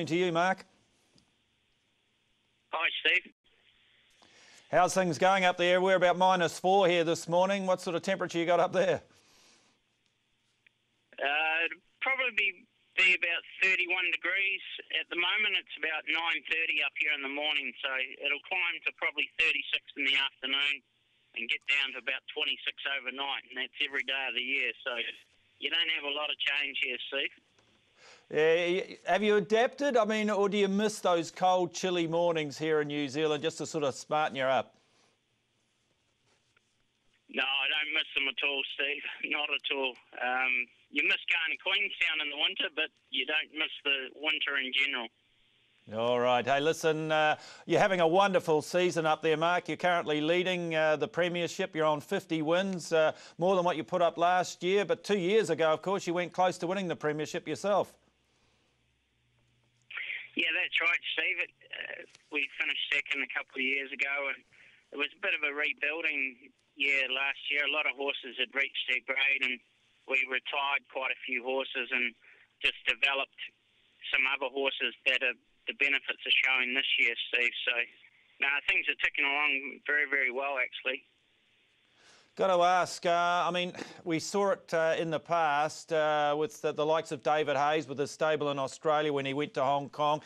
to you, Mark. Hi, Steve. How's things going up there? We're about -4 here this morning. What sort of temperature you got up there? It'll probably be about 31 degrees. At the moment, it's about 9:30 up here in the morning, so it'll climb to probably 36 in the afternoon and get down to about 26 overnight, and that's every day of the year. So you don't have a lot of change here, Steve. Yeah, have you adapted? I mean, or do you miss those cold, chilly mornings here in New Zealand just to sort of smarten you up? No, I don't miss them at all, Steve. Not at all. You miss going to Queenstown in the winter, but you don't miss the winter in general. All right. Hey, listen, you're having a wonderful season up there, Mark. You're currently leading the premiership. You're on 50 wins, more than what you put up last year. But 2 years ago, of course, you went close to winning the premiership yourself. Yeah, that's right, Steve. We finished second a couple of years ago, and it was a bit of a rebuilding year last year. A lot of horses had reached their grade, and we retired quite a few horses and just developed some other horses that the benefits are showing this year, Steve. So, no, things are ticking along very, very well, actually. Got to ask, I mean, we saw it in the past with the likes of David Hayes with his stable in Australia when he went to Hong Kong.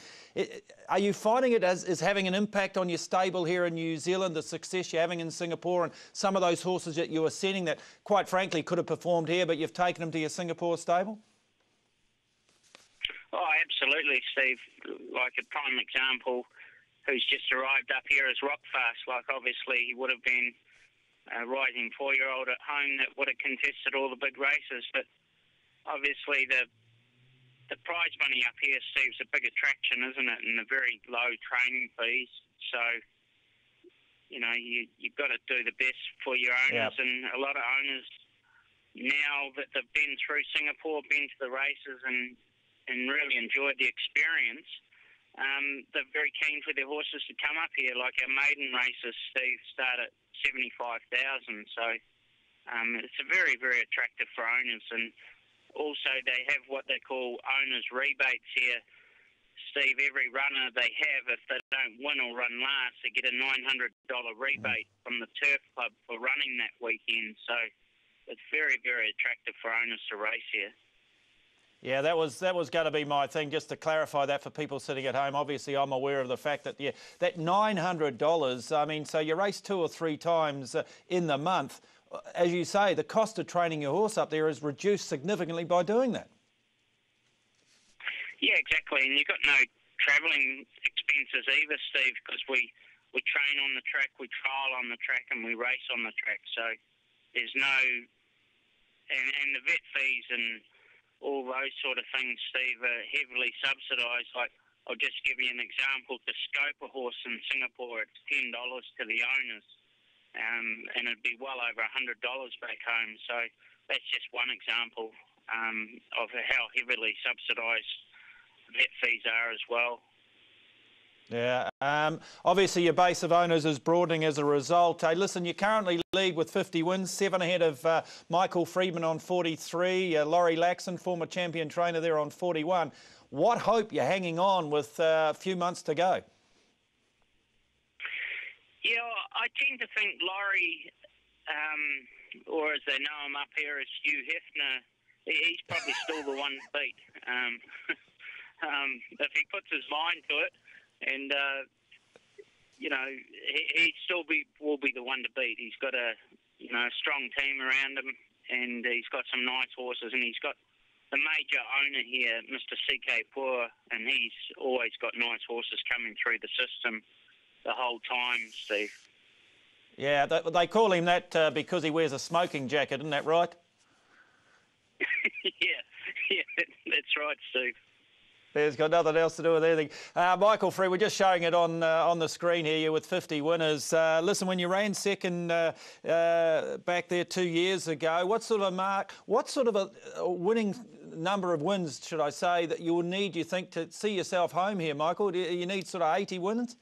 Are you finding it as having an impact on your stable here in New Zealand, the success you're having in Singapore and some of those horses that you were sending that, quite frankly, could have performed here, but you've taken them to your Singapore stable? Oh, absolutely, Steve. Like a prime example who's just arrived up here is Rockfast. Like, obviously, he would have been a rising 4-year-old at home that would have contested all the big races. But obviously the prize money up here, Steve's a big attraction, isn't it? And the very low training fees. So, you know, you've got to do the best for your owners. Yep. And a lot of owners, now that they've been through Singapore, been to the races and really enjoyed the experience, they're very keen for their horses to come up here. Like our maiden races, Steve, start at 75,000. So it's a very, very attractive for owners. And also they have what they call owners' rebates here. Steve, every runner they have, if they don't win or run last, they get a $900 rebate from the turf club for running that weekend. So it's very, very attractive for owners to race here. Yeah, that was going to be my thing, just to clarify that for people sitting at home. Obviously, I'm aware of the fact that, yeah, that $900, I mean, so you race 2 or 3 times in the month. As you say, the cost of training your horse up there is reduced significantly by doing that. Yeah, exactly. And you've got no travelling expenses either, Steve, because we train on the track, we trial on the track, and we race on the track. So there's no... And the vet fees and all those sort of things, Steve, are heavily subsidised. Like, I'll just give you an example. To scope a horse in Singapore, it's $10 to the owners, and it'd be well over $100 back home. So that's just one example of how heavily subsidised vet fees are as well. Yeah, obviously your base of owners is broadening as a result. Hey, listen, you currently lead with 50 wins, 7 ahead of Michael Friedman on 43, Laurie Laxon, former champion trainer there, on 41. What hope you're hanging on with a few months to go? Yeah, I tend to think Laurie, or as they know him up here as Hugh Hefner, he's probably still the one to beat. If he puts his mind to it. And, you know, he still will be the one to beat. He's got a strong team around him, and he's got some nice horses, and he's got the major owner here, Mr. C.K. Poor, and he's always got nice horses coming through the system the whole time, Steve. Yeah, they call him that because he wears a smoking jacket, isn't that right? yeah, that's right, Steve. It's got nothing else to do with anything. Michael Free, we're just showing it on the screen here. You're with 50 winners. Listen, when you ran second back there 2 years ago, what sort of a winning number of wins, should I say, that you will need, do you think, to see yourself home here, Michael? Do you need sort of 80 wins?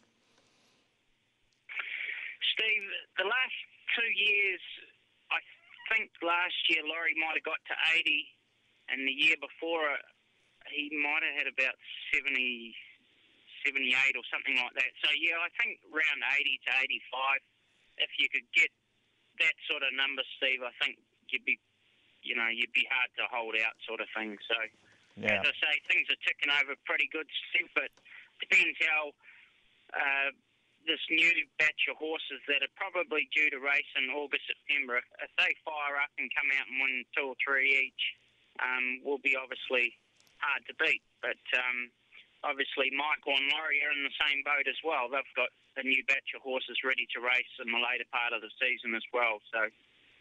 Steve, the last 2 years, I think last year Laurie might have got to 80, and the year before he might have had about 70, 78 or something like that. So, yeah, I think around 80 to 85, if you could get that sort of number, Steve, I think you'd be hard to hold out sort of thing. So, Yeah. as I say, things are ticking over pretty good, Steve, but depends how this new batch of horses that are probably due to race in August, September, if they fire up and come out and win 2 or 3 each, will be obviously hard to beat. But obviously Michael and Laurie are in the same boat as well. They've got a new batch of horses ready to race in the later part of the season as well. So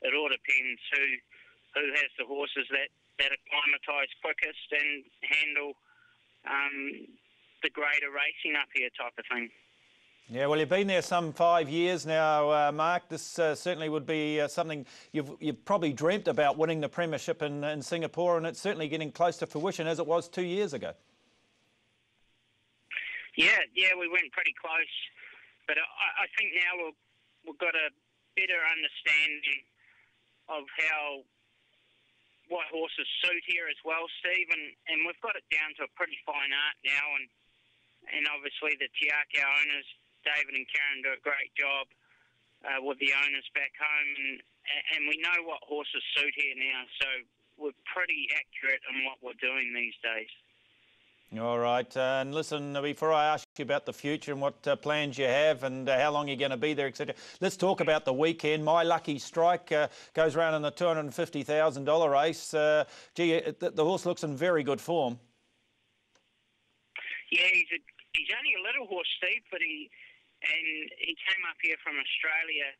it all depends who has the horses that acclimatise quickest and handle the greater racing up here type of thing. Yeah, well, you've been there some 5 years now, Mark. This certainly would be something you've probably dreamt about, winning the premiership in Singapore, and it's certainly getting close to fruition as it was 2 years ago. Yeah, we went pretty close, but I think now we've got a better understanding of what horses suit here as well, Steve, and we've got it down to a pretty fine art now, and obviously the Te Akau owners, David and Karen, do a great job with the owners back home, and we know what horses suit here now, so we're pretty accurate in what we're doing these days. All right, and listen, before I ask you about the future and what plans you have and how long you're going to be there, etc., let's talk about the weekend. My Lucky Strike goes around in the $250,000 race. Gee, the horse looks in very good form. Yeah, he's only a little horse, Steve, but he came up here from Australia,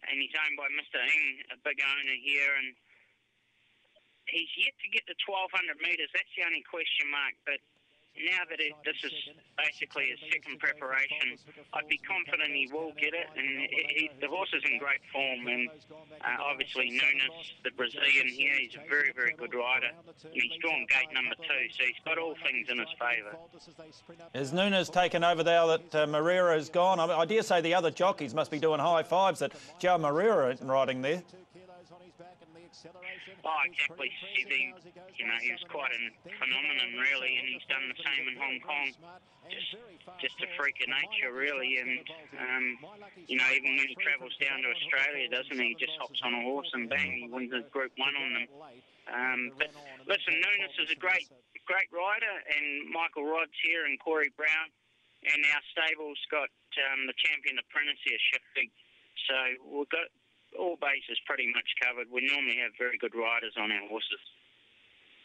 and he's owned by Mr. Ng, a big owner here, and he's yet to get the 1,200 metres. That's the only question mark, but now that this is basically his second preparation, I'd be confident he will get it, and the horse is in great form, and obviously Nunes, the Brazilian here, he's a very, very good rider, and he's drawn gate number 2, so he's got all things in his favour. Has Nunes taken over now that Moreira is gone? I dare say the other jockeys must be doing high fives that Joe Moreira isn't riding there. Oh, exactly, Steve. He was quite a phenomenon, really, and he's done the same in Hong Kong. Just a freak of nature, really, and, even when he travels down to Australia, doesn't he? He just hops on a horse and bang, he wins a Group 1 on them. But listen, Nunes is a great rider, and Michael Rod's here and Corey Brown, and our stable's got the champion apprentice here, shifting. So we've got all bases pretty much covered. We normally have very good riders on our horses.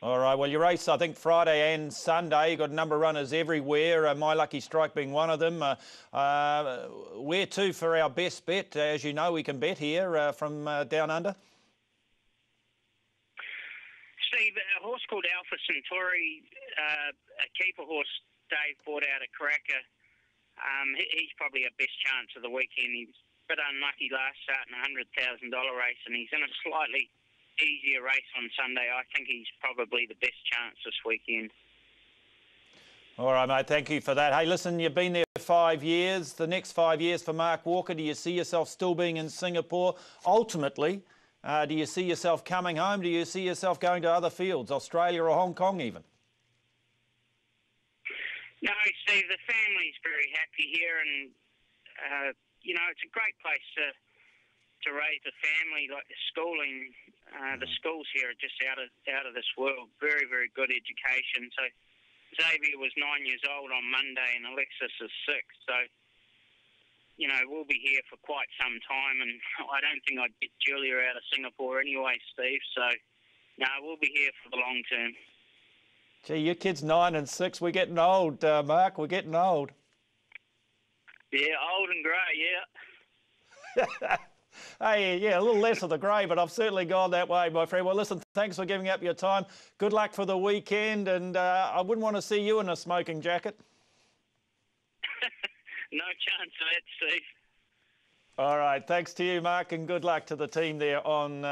All right, well, you race, I think, Friday and Sunday. You've got a number of runners everywhere, My Lucky Strike being one of them. Where to for our best bet? As you know, we can bet here from down under. Steve, a horse called Alpha Centauri, a keeper horse Dave bought out of Cracker. He's probably our best chance of the weekend. He's a bit unlucky last start in a $100,000 race, and he's in a slightly easier race on Sunday. I think he's probably the best chance this weekend. All right, mate, thank you for that. Hey, listen, you've been there 5 years. The next 5 years for Mark Walker, do you see yourself still being in Singapore? Ultimately, do you see yourself coming home? Do you see yourself going to other fields, Australia or Hong Kong even? No, Steve, the family's very happy here, and it's a great place to raise a family. Like the schooling, the schools here are just out of this world. Very, very good education. So Xavier was 9 years old on Monday, and Alexis is 6. So we'll be here for quite some time, and I don't think I'd get Julia out of Singapore anyway, Steve. So no, we'll be here for the long term. Gee, your kid's 9 and 6. We're getting old, Mark. We're getting old. Yeah, old and grey, yeah. Hey, yeah, a little less of the grey, but I've certainly gone that way, my friend. Well, listen, thanks for giving up your time. Good luck for the weekend, and I wouldn't want to see you in a smoking jacket. No chance of that, Steve. All right, thanks to you, Mark, and good luck to the team there on